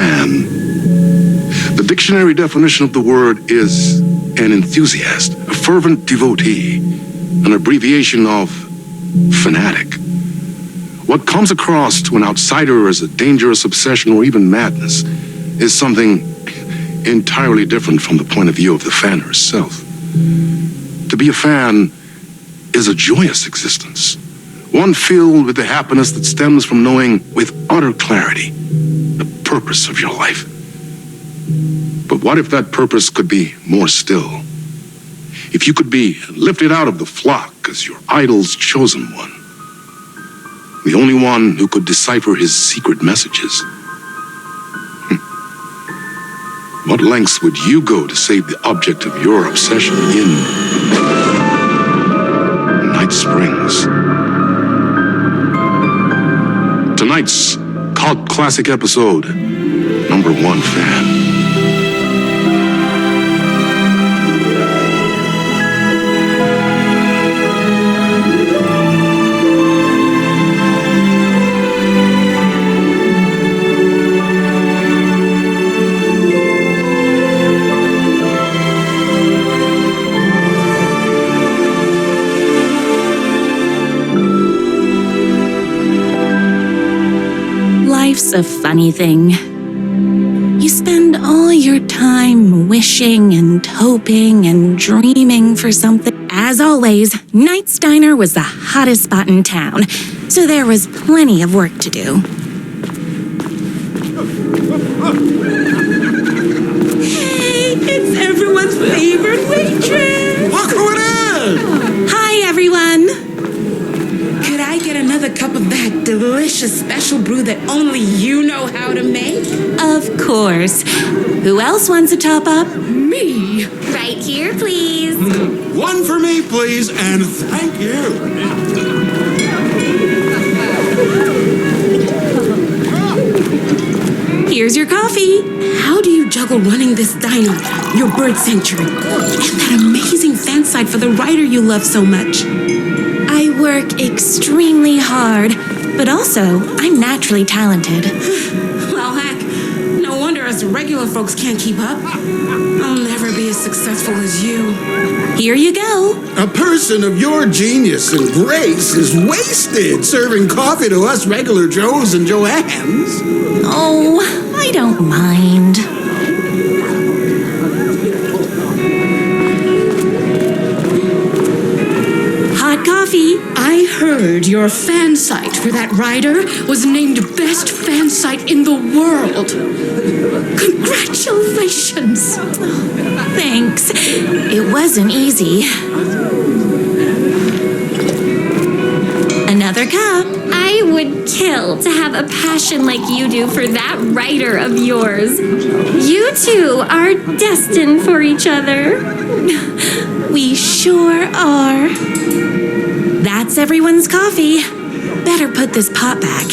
fan. The dictionary definition of the word is an enthusiast, a fervent devotee, an abbreviation of fanatic. What comes across to an outsider as a dangerous obsession or even madness is something entirely different from the point of view of the fan herself. To be a fan is a joyous existence, one filled with the happiness that stems from knowing with utter clarity the purpose of your life. But what if that purpose could be more still? If you could be lifted out of the flock as your idol's chosen one, the only one who could decipher his secret messages. What lengths would you go to save the object of your obsession in Night Springs? Tonight's cult classic episode, number 1 fan. Life's a funny thing. You spend all your time wishing and hoping and dreaming for something. As always, Knight's Diner was the hottest spot in town, so there was plenty of work to do. Hey, it's everyone's favorite waitress! Look who it is! Hi, everyone! Could I get another cup of that delicious special brew that only you know how to make? Of course. Who else wants a top-up? Me? Right here, please. One for me, please, and thank you. Here's your coffee. How do you juggle running this diner, your bird sanctuary, and that amazing fan site for the writer you love so much? I work extremely hard, but also I'm naturally talented. Well, heck, no wonder us regular folks can't keep up. I'll never be as successful as you. Here you go. A person of your genius and grace is wasted serving coffee to us regular Joes and Joannes. Oh, I don't mind. Hot coffee. I heard your fan site for that writer was named best fan site in the world. Congratulations! Thanks. It wasn't easy. Another cup. I would kill to have a passion like you do for that writer of yours. You two are destined for each other. We sure are. That's everyone's coffee. Better put this pot back.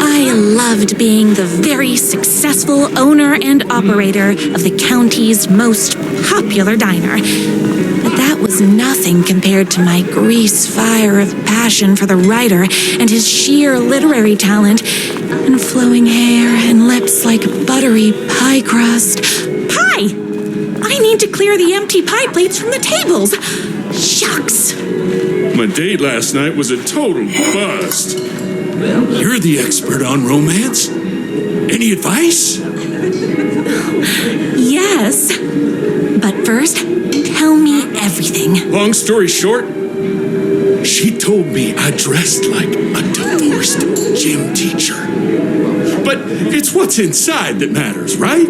I loved being the very successful owner and operator of the county's most popular diner. But that was nothing compared to my grease fire of passion for the writer and his sheer literary talent, and flowing hair and lips like buttery pie crust. Pie! I need to clear the empty pie plates from the tables. Shucks. My date last night was a total bust. You're the expert on romance. Any advice? Yes. But first, tell me everything. Long story short, she told me I dressed like a divorced gym teacher. But it's what's inside that matters, right?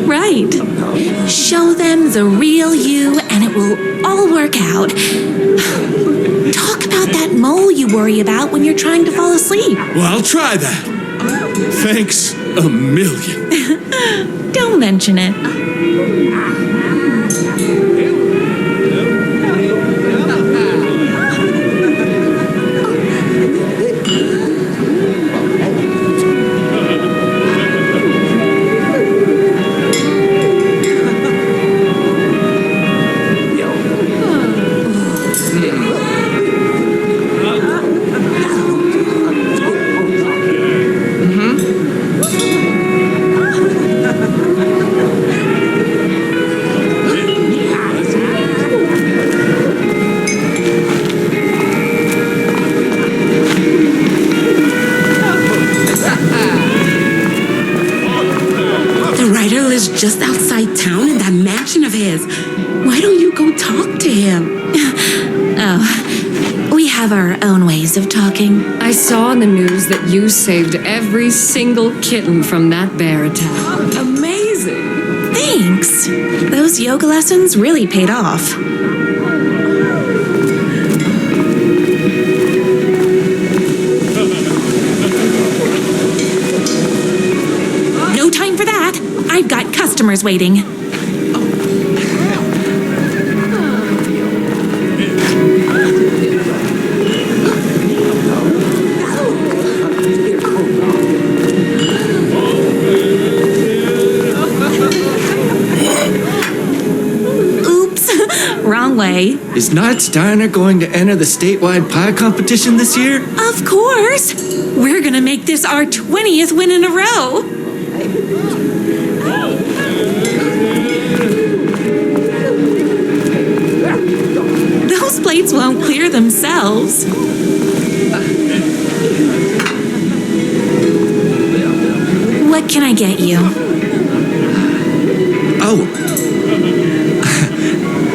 Right. Show them the real you and it will all work out. Talk about that mole you worry about when you're trying to fall asleep. Well, I'll try that. Thanks a million. Don't mention it. Kaushal is just outside town in that mansion of his. Why don't you go talk to him? Oh, we have our own ways of talking. I saw in the news that you saved every single kitten from that bear attack. Amazing. Thanks. Those yoga lessons really paid off. No time for that. I've got customers waiting. Wrong way. Is Knott's Diner going to enter the statewide pie competition this year? Of course. We're gonna make this our 20th win in a row. Those plates won't clear themselves. What can I get you? Oh.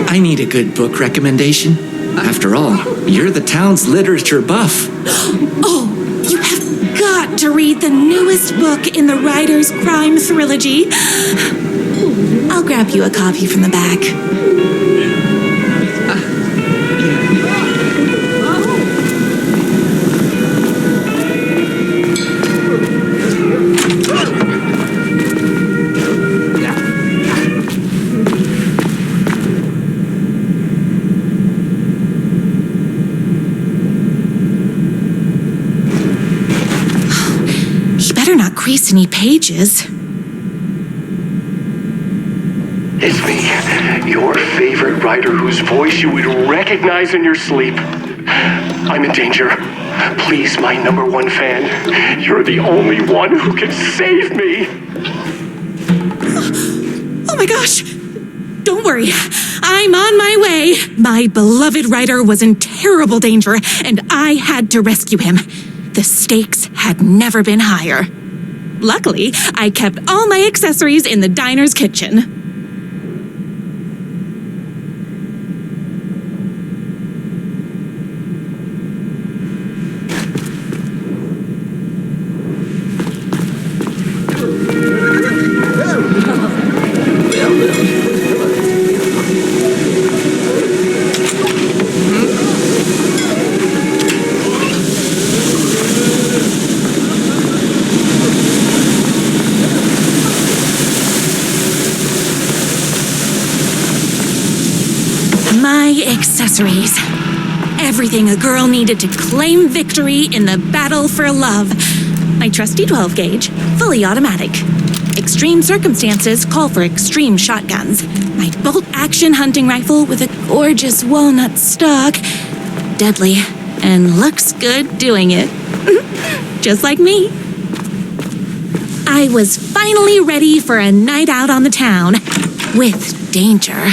I need a good book recommendation. After all, you're the town's literature buff. Oh, you have got to read the newest book in the Writer's Crime Trilogy. I'll grab you a copy from the back. Crease any pages. It's me, your favorite writer whose voice you would recognize in your sleep. I'm in danger. Please, my #1 fan, you're the only one who can save me. Oh my gosh! Don't worry, I'm on my way. My beloved writer was in terrible danger, and I had to rescue him. The stakes had never been higher. Luckily, I kept all my accessories in the diner's kitchen. Accessories. Everything a girl needed to claim victory in the battle for love. My trusty 12 gauge, fully automatic. Extreme circumstances call for extreme shotguns. My bolt action hunting rifle with a gorgeous walnut stock. Deadly, and looks good doing it. Just like me. I was finally ready for a night out on the town with danger.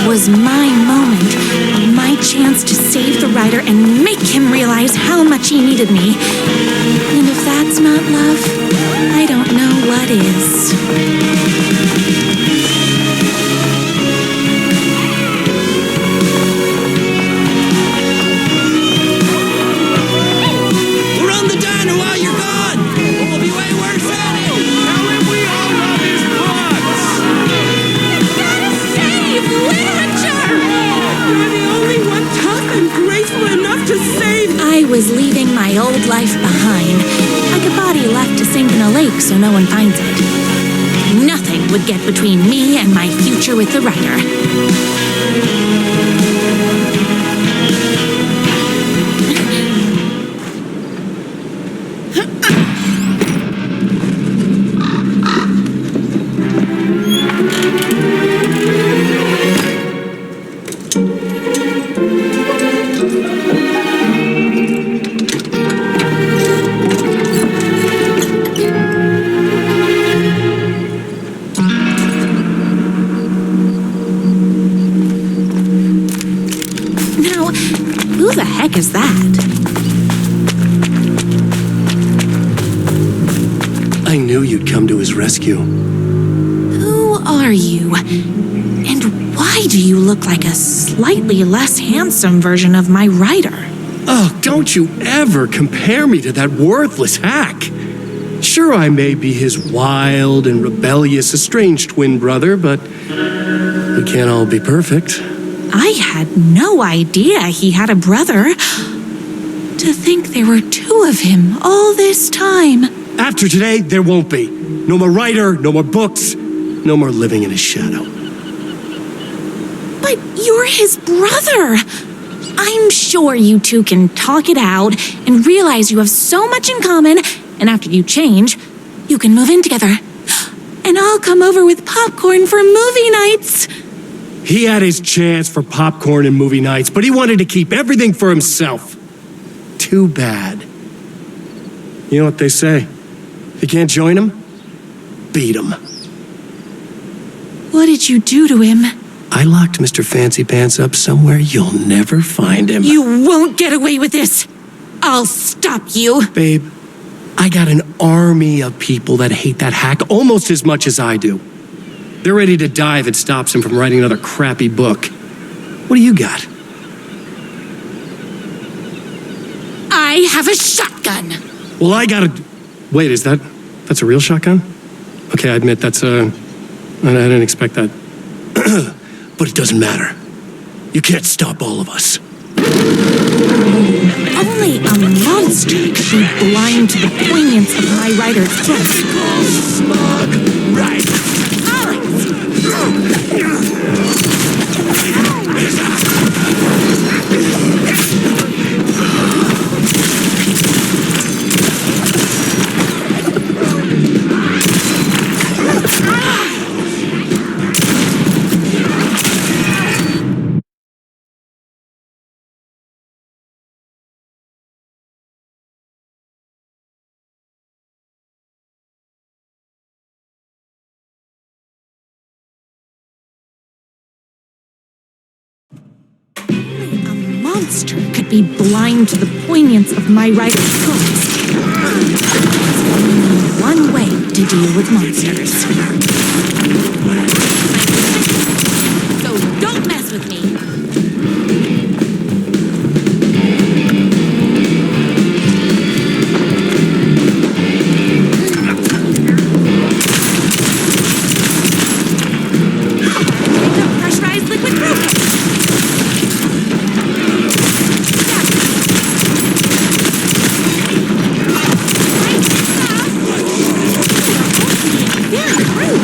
Was my moment, my chance to save the writer and make him realize how much he needed me. And if that's not love, I don't know what is. We'll run the diner while you're gone! We'll be way worse at it! We all love his books! You're the only one tough and graceful enough to save. I was leaving my old life behind, like a body left to sink in a lake so so no one finds it. Nothing would get between me and my future with the writer. Who the heck is that? I knew you'd come to his rescue. Who are you? And why do you look like a slightly less handsome version of my writer? Oh, don't you ever compare me to that worthless hack. Sure, I may be his wild and rebellious estranged twin brother, but we can't all be perfect. I had no idea he had a brother. To think there were two of him all this time. After today, there won't be. No more writer, no more books, no more living in his shadow. But you're his brother. I'm sure you two can talk it out and realize you have so much in common, and after you change, you can move in together. And I'll come over with popcorn for movie nights. He had his chance for popcorn and movie nights, but he wanted to keep everything for himself. Too bad. You know what they say? If you can't join him, beat him. What did you do to him? I locked Mr. Fancy Pants up somewhere you'll never find him. You won't get away with this. I'll stop you. Babe, I got an army of people that hate that hack almost as much as I do. They're ready to die if it stops him from writing another crappy book. What do you got? I have a shotgun. Well, I got a... Wait, that's a real shotgun? Okay, I admit I didn't expect that. But it doesn't matter. You can't stop all of us. Only a monster could be blind to the poignance of my writer's throat. Right. Monster could be blind to the poignance of my writer's thoughts. There's only one way to deal with monsters. So don't mess with me. Pressurized liquid broken. Very rude.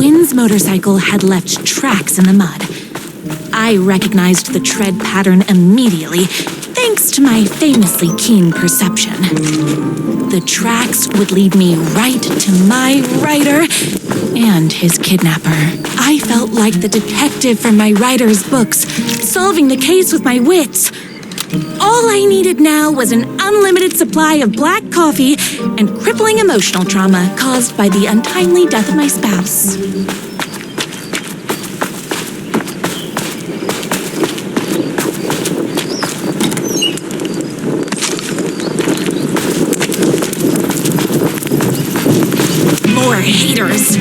twins' motorcycle had left tracks in the mud. I recognized the tread pattern immediately, thanks to my famously keen perception. The tracks would lead me right to my rider and his kidnapper. I felt like the detective from my writer's books, solving the case with my wits. All I needed now was an unlimited supply of black coffee and crippling emotional trauma caused by the untimely death of my spouse. More haters.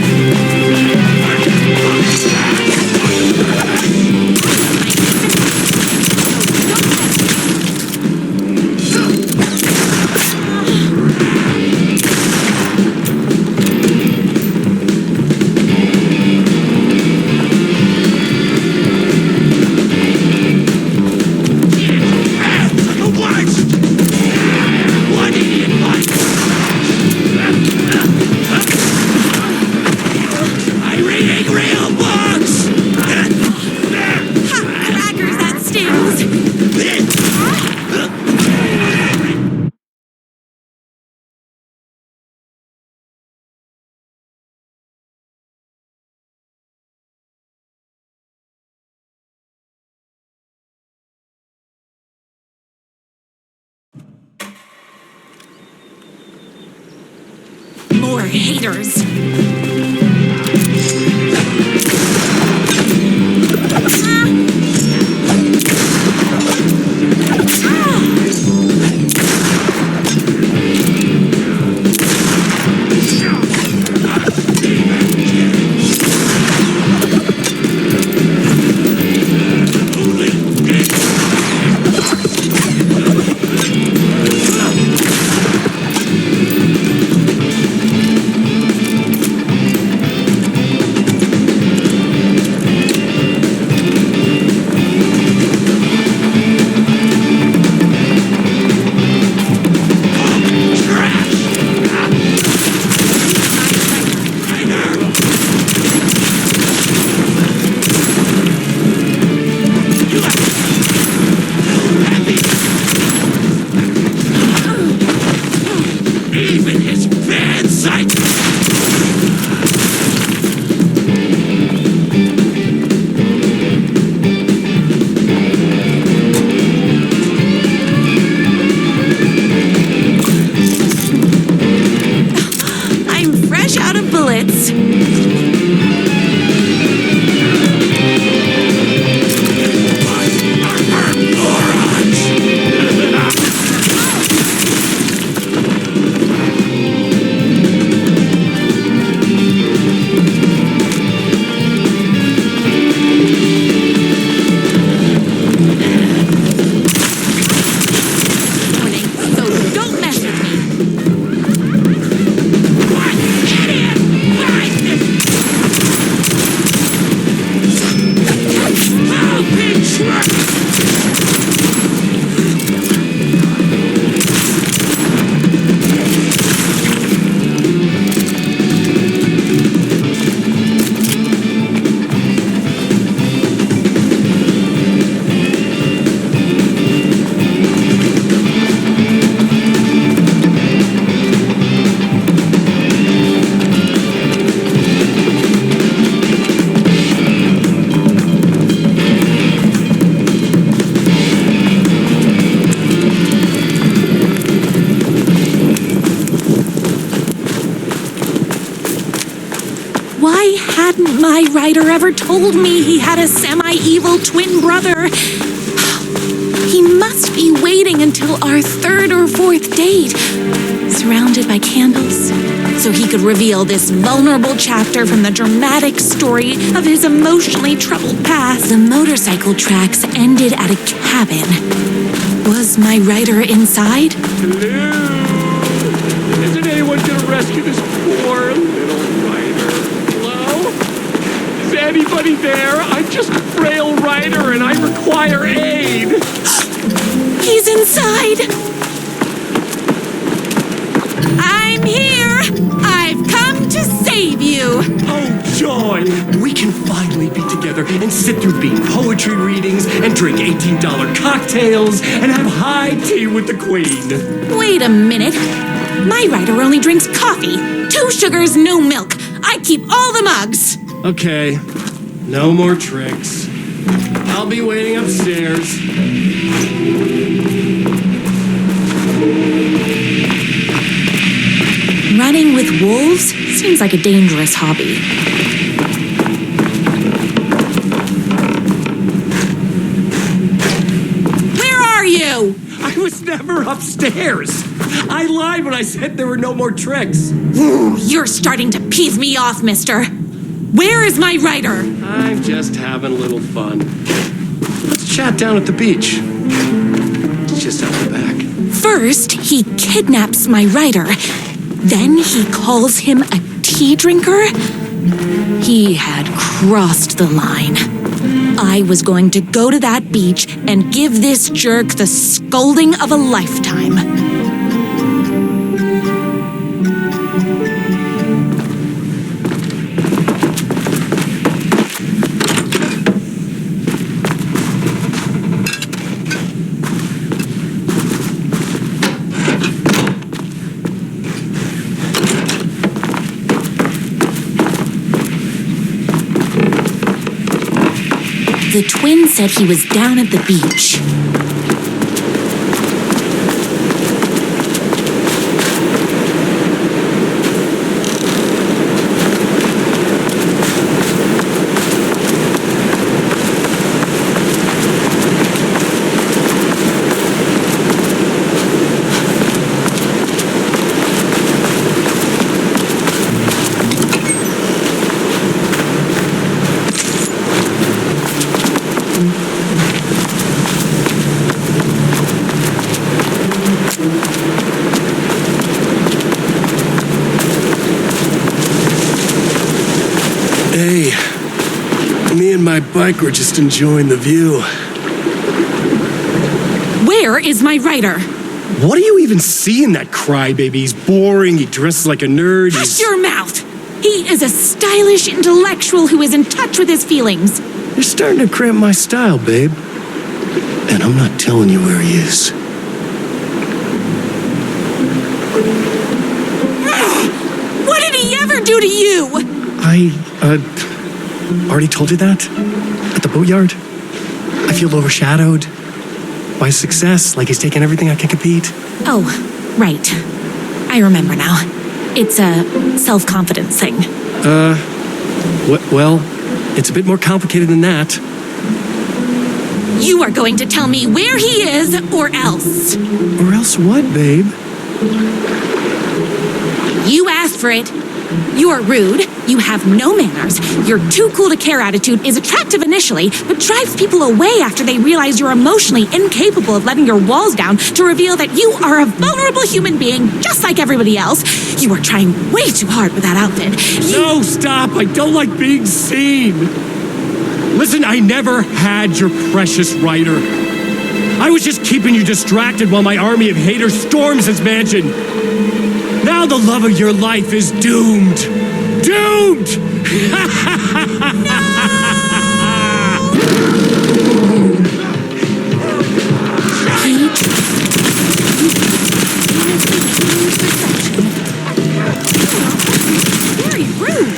More haters. Why hadn't my writer ever told me he had a semi-evil twin brother? He must be waiting until our third or fourth date, surrounded by candles, so he could reveal this vulnerable chapter from the dramatic story of his emotionally troubled past. The motorcycle tracks ended at a cabin. Was my writer inside? Hello? Isn't anyone gonna rescue this poor little writer? Hello? Is anybody there? I'm just a frail writer and I require aid. He's inside! I'm here! I've come to save you! Oh, joy! and sit through beat poetry readings and drink $18 cocktails and have high tea with the Queen. Wait a minute. My writer only drinks coffee. 2 sugars, no milk. I keep all the mugs. Okay, no more tricks. I'll be waiting upstairs. Running with wolves seems like a dangerous hobby. Where are you? I was never upstairs. I lied when I said there were no more tricks. Ooh, you're starting to peeve me off, mister. Where is my writer? I'm just having a little fun. Let's chat down at the beach. It's just out the back. First, he kidnaps my writer. Then he calls him a tea drinker. He had crossed the line. I was going to go to that beach and give this jerk the scolding of a lifetime. The twin said he was down at the beach. Hey, me and my bike were just enjoying the view. Where is my writer? What do you even see in that crybaby? He's boring, he dresses like a nerd. Hush your mouth! He is a stylish intellectual who is in touch with his feelings. You're starting to cramp my style, babe. And I'm not telling you where he is. What did he ever do to you? I already told you that? At the boatyard? I feel overshadowed by success, like he's taking everything I can compete. Oh, right. I remember now. It's a self-confidence thing. Well, it's a bit more complicated than that. You are going to tell me where he is, or else. Or else what, babe? You asked for it. You're rude, you have no manners, your too cool to care attitude is attractive initially, but drives people away after they realize you're emotionally incapable of letting your walls down to reveal that you are a vulnerable human being just like everybody else. You are trying way too hard with that outfit. No, stop! I don't like being seen! Listen, I never had your precious writer. I was just keeping you distracted while my army of haters storms his mansion. Now the love of your life is doomed! Doomed! Very rude.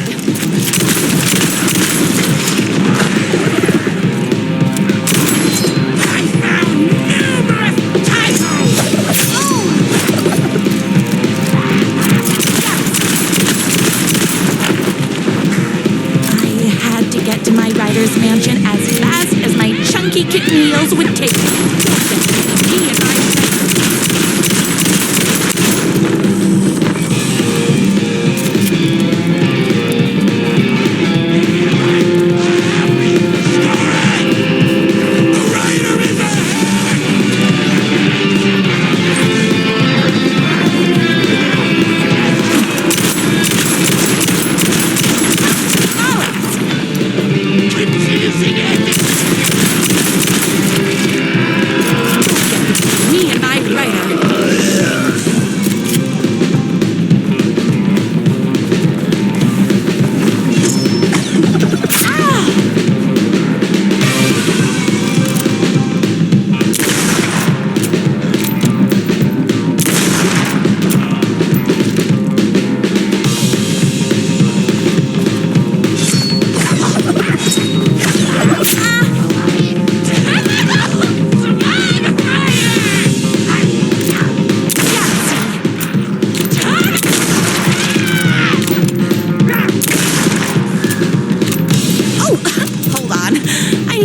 Mansion as fast as my chunky kitten heels would take me. He and I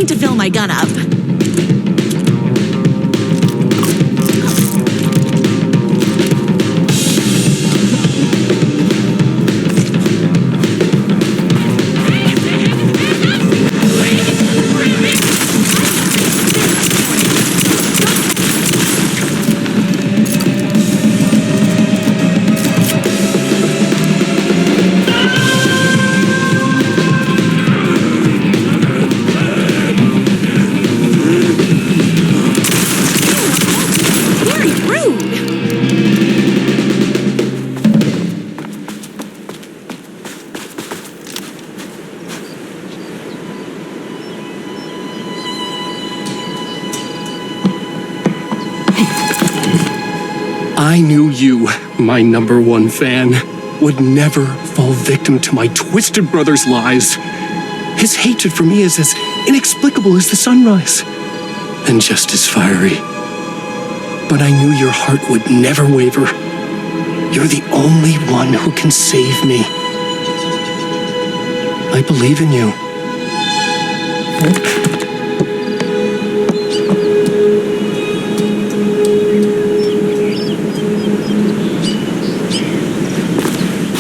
need to fill my gun up. I knew you, my #1 fan, would never fall victim to my twisted brother's lies. His hatred for me is as inexplicable as the sunrise, and just as fiery. But I knew your heart would never waver. You're the only one who can save me. I believe in you.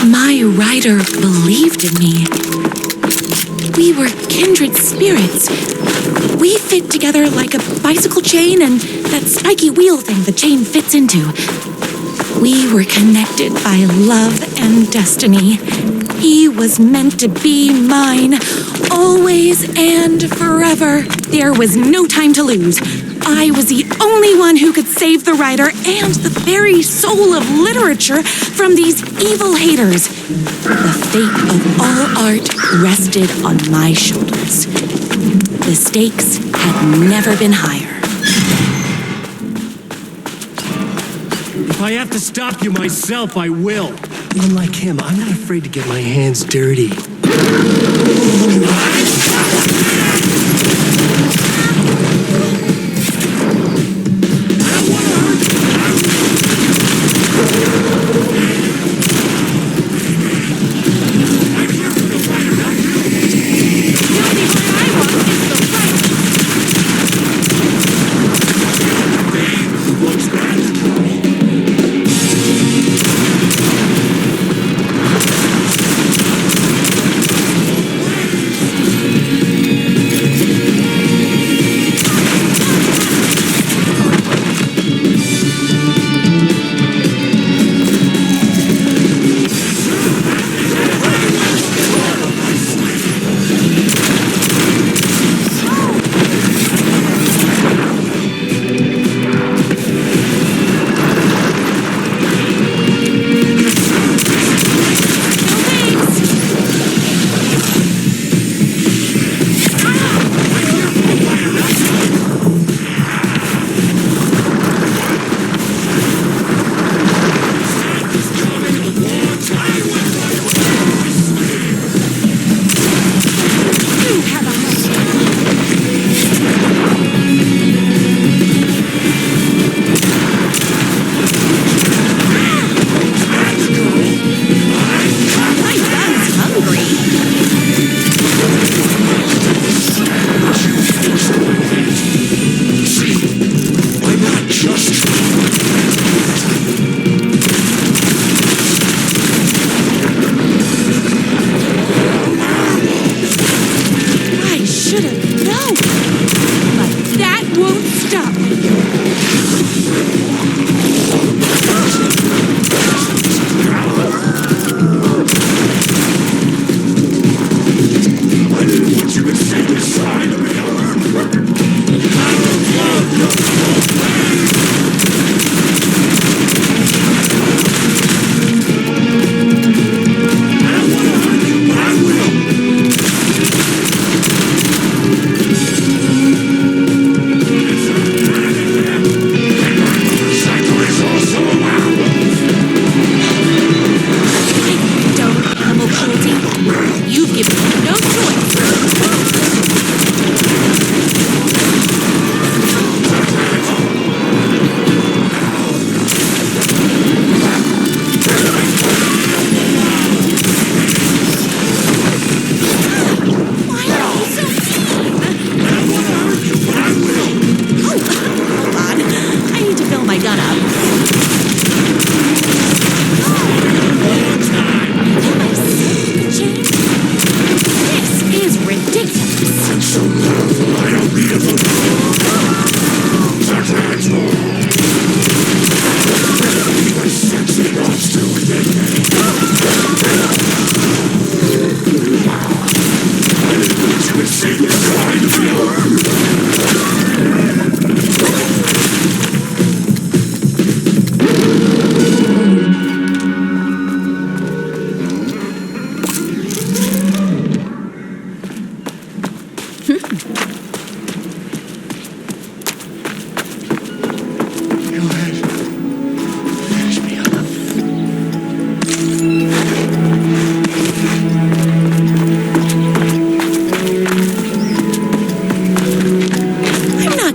My rider believed in me. We were kindred spirits. We fit together like a bicycle chain and that spiky wheel thing the chain fits into. We were connected by love and destiny. He was meant to be mine, always and forever. There was no time to lose. I was the only one who could save the writer and the very soul of literature from these evil haters. The fate of all art rested on my shoulders. The stakes had never been higher. If I have to stop you myself, I will. Unlike him, I'm not afraid to get my hands dirty.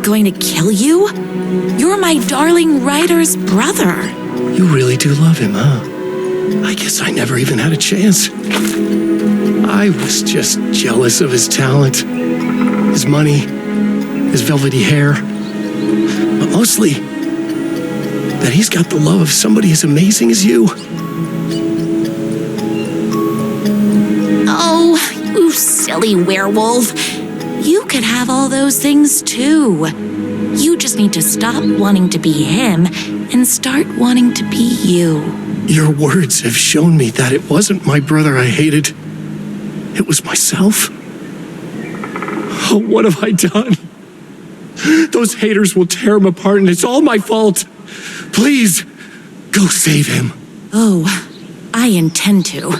Going to kill you? You're my darling writer's brother. You really do love him, huh? I guess I never even had a chance. I was just jealous of his talent, his money, his velvety hair, but mostly that he's got the love of somebody as amazing as you. Oh, you silly werewolf. You could have all those things too. You just need to stop wanting to be him and start wanting to be you. Your words have shown me that it wasn't my brother I hated. It was myself. Oh, what have I done? Those haters will tear him apart and it's all my fault. Please, go save him. Oh, I intend to.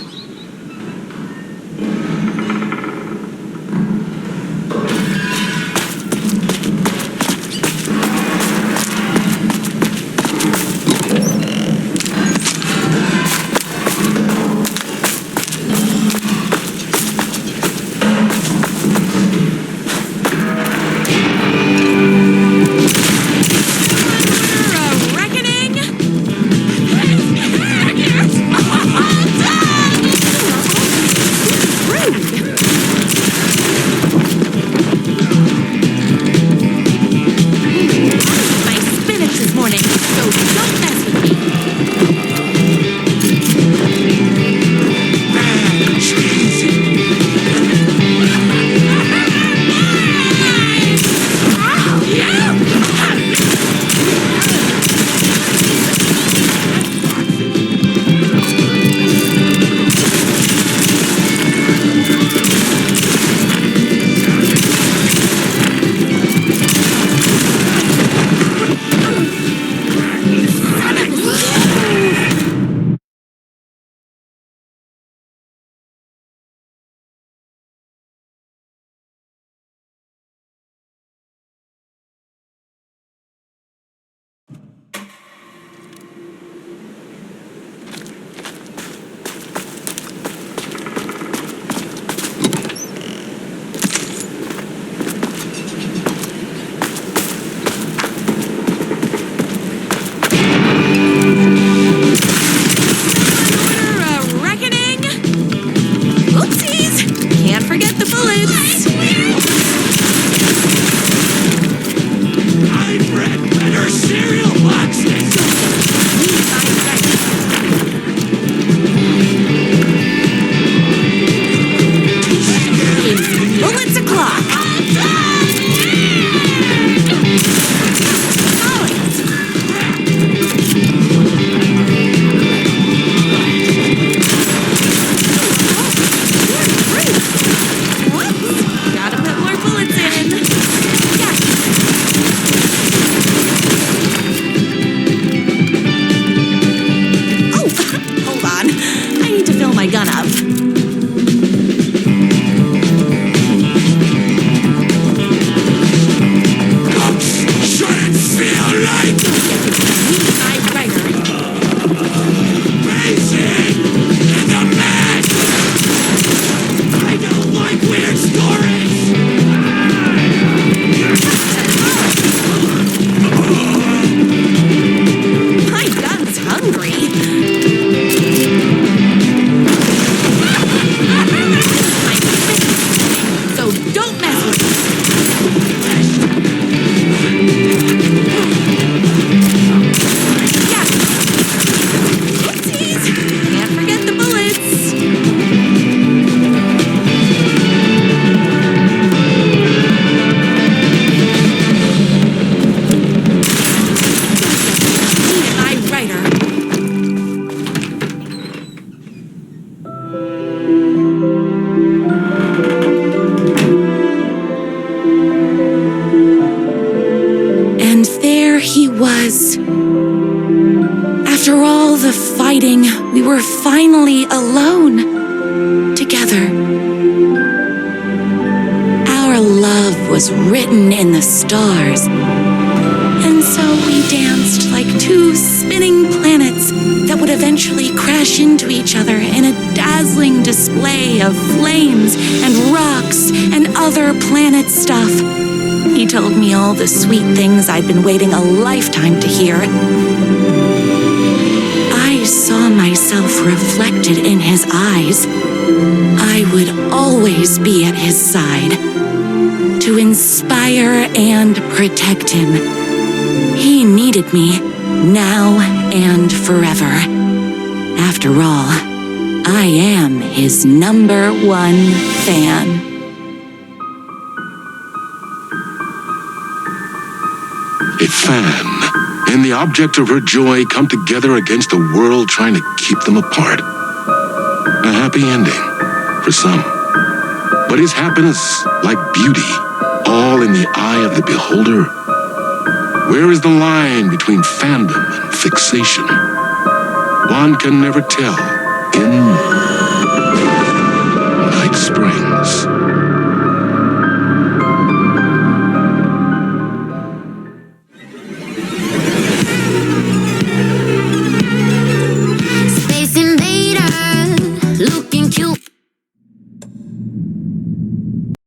he was. After all the fighting, we were finally alone, together. Our love was written in the stars, and so we danced like two spinning planets that would eventually crash into each other in a dazzling display of flames and rocks and other planet stuff. He told me all the sweet things I'd been waiting a lifetime to hear. I saw myself reflected in his eyes. I would always be at his side, to inspire and protect him. He needed me, now and forever. After all, I am his #1 fan. A fan and the object of her joy come together against a world trying to keep them apart. A happy ending for some. But is happiness, like beauty, all in the eye of the beholder? Where is the line between fandom and fixation? One can never tell in Night Spring.